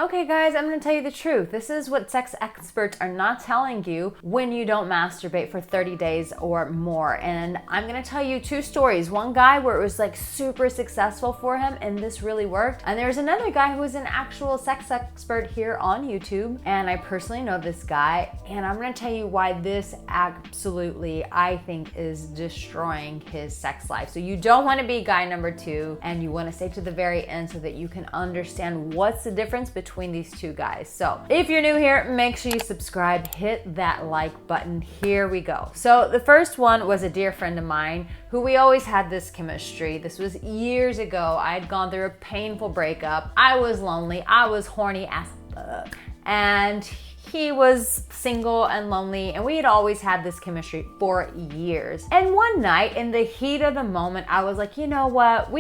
Okay guys, I'm gonna tell you the truth. This is what sex experts are not telling you when you don't masturbate for 30 days or more. And I'm gonna tell you two stories. One guy where it was like super successful for him and this really worked. And there's another guy who is an actual sex expert here on YouTube. And I personally know this guy. And I'm gonna tell you why this absolutely, I think, is destroying his sex life. So you don't wanna be guy number two, and you wanna stay to the very end so that you can understand what's the difference between these two guys. So if you're new here, make sure you subscribe, hit that like button. Here we go. So the first one was a dear friend of mine who we always had this chemistry. This was years ago. I had gone through a painful breakup. I was lonely. I was horny as fuck. And he was single and lonely, and we had always had this chemistry for years. And one night, in the heat of the moment, I was like, you know what?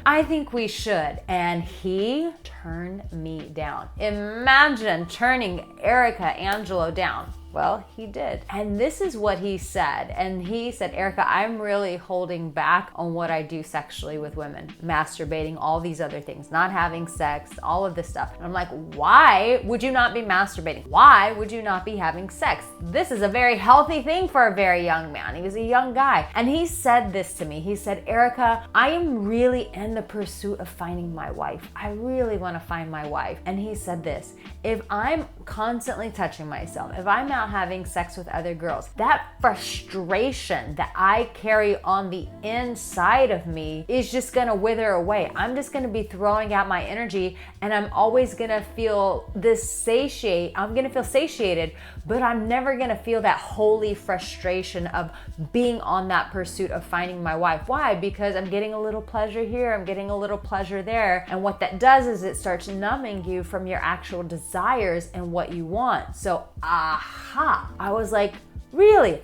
I think we should. And he turned me down. Imagine turning Arica Angelo down. Well, he did. And this is what he said. And he said, Arica, I'm really holding back on what I do sexually with women. Masturbating, all these other things, not having sex, all of this stuff. And I'm like, why would you not be masturbating? Why would you not be having sex? This is a very healthy thing for a very young man. He was a young guy. And he said this to me. He said, Arica, I am really in the pursuit of finding my wife. I really want to find my wife. And he said this, if I'm constantly touching myself, if I'm out having sex with other girls, that frustration that I carry on the inside of me is just gonna wither away. I'm just gonna be throwing out my energy, and I'm always gonna feel I'm gonna feel satiated, but I'm never gonna feel that holy frustration of being on that pursuit of finding my wife. Why? Because I'm getting a little pleasure here, I'm getting a little pleasure there, and what that does is it starts numbing you from your actual desires and what you want. So, I was like, really?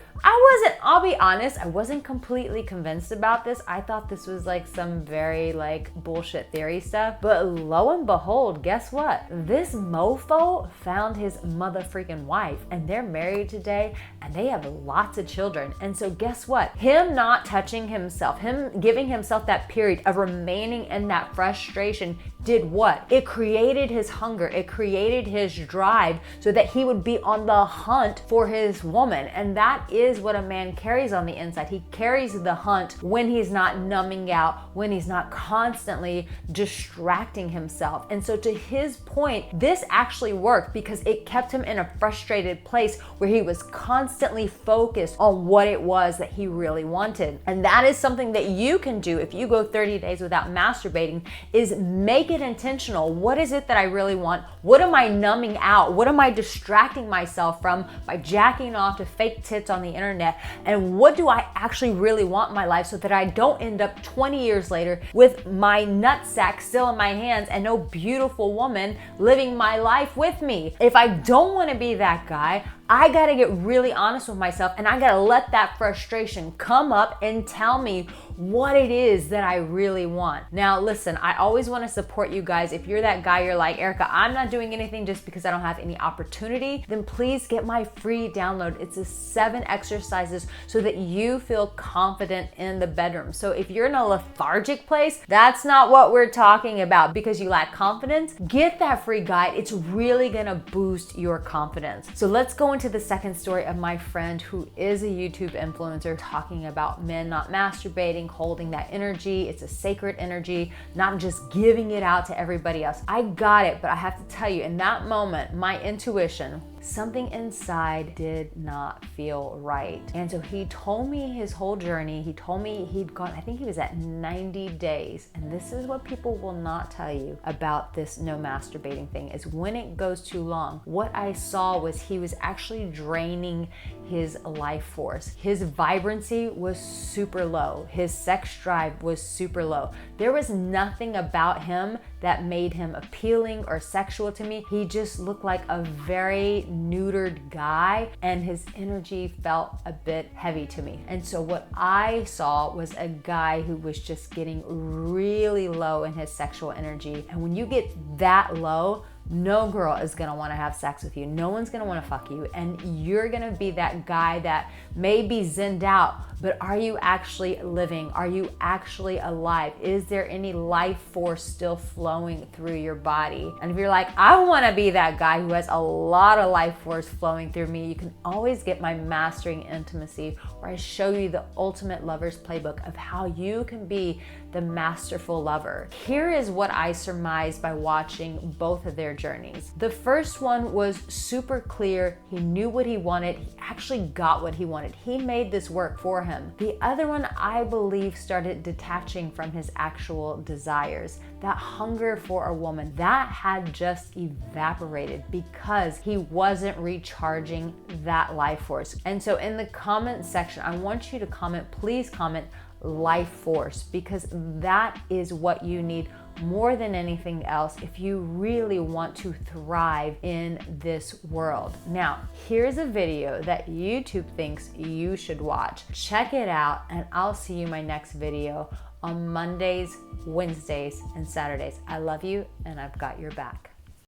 I'll be honest, I wasn't completely convinced about this. I thought this was like some very like bullshit theory stuff. But lo and behold, guess what? This mofo found his motherfreaking wife, and they're married today, and they have lots of children. And so guess what? Him not touching himself, him giving himself that period of remaining in that frustration did what? It created his hunger. It created his drive so that he would be on the hunt for his woman. And that is what a man carries on the inside. He carries the hunt when he's not numbing out, when he's not constantly distracting himself. And so to his point, this actually worked because it kept him in a frustrated place where he was constantly focused on what it was that he really wanted. And that is something that you can do if you go 30 days without masturbating, is make it intentional. What is it that I really want? What am I numbing out? What am I distracting myself from by jacking off to fake tits on the internet? And what do I actually really want in my life so that I don't end up 20 years later with my nutsack still in my hands and no beautiful woman living my life with me? If I don't want to be that guy, I gotta get really honest with myself, and I gotta let that frustration come up and tell me what it is that I really want. Now, listen, I always want to support you guys. If you're that guy, you're like, Arica, I'm not doing anything just because I don't have any opportunity, then please get my free download. It's 7 exercises so that you feel confident in the bedroom. So if you're in a lethargic place, that's not what we're talking about because you lack confidence. Get that free guide. It's really gonna boost your confidence. So let's go into the second story of my friend who is a YouTube influencer talking about men not masturbating, holding that energy. It's a sacred energy, not just giving it out to everybody else. I got it, but I have to tell you, in that moment, my intuition, something inside did not feel right. And so he told me his whole journey. He told me he'd gone, I think he was at 90 days. And this is what people will not tell you about this no masturbating thing, is when it goes too long, what I saw was he was actually draining his life force. His vibrancy was super low. His sex drive was super low. There was nothing about him that made him appealing or sexual to me. He just looked like a very neutered guy, and his energy felt a bit heavy to me. And so what I saw was a guy who was just getting really low in his sexual energy. And when you get that low, no girl is gonna wanna have sex with you. No one's gonna wanna fuck you. And you're gonna be that guy that may be zenned out, but are you actually living? Are you actually alive? Is there any life force still flowing through your body? And if you're like, I wanna be that guy who has a lot of life force flowing through me, you can always get my Mastering Intimacy, where I show you the ultimate lover's playbook of how you can be the masterful lover. Here is what I surmised by watching both of their journeys. The first one was super clear. He knew what he wanted. He actually got what he wanted. He made this work for him. The other one, I believe, started detaching from his actual desires. That hunger for a woman, that had just evaporated because he wasn't recharging that life force. And so in the comment section, I want you to comment, please comment life force, because that is what you need more than anything else if you really want to thrive in this world. Now, here's a video that YouTube thinks you should watch. Check it out, and I'll see you in my next video on Mondays, Wednesdays, and Saturdays. I love you, and I've got your back.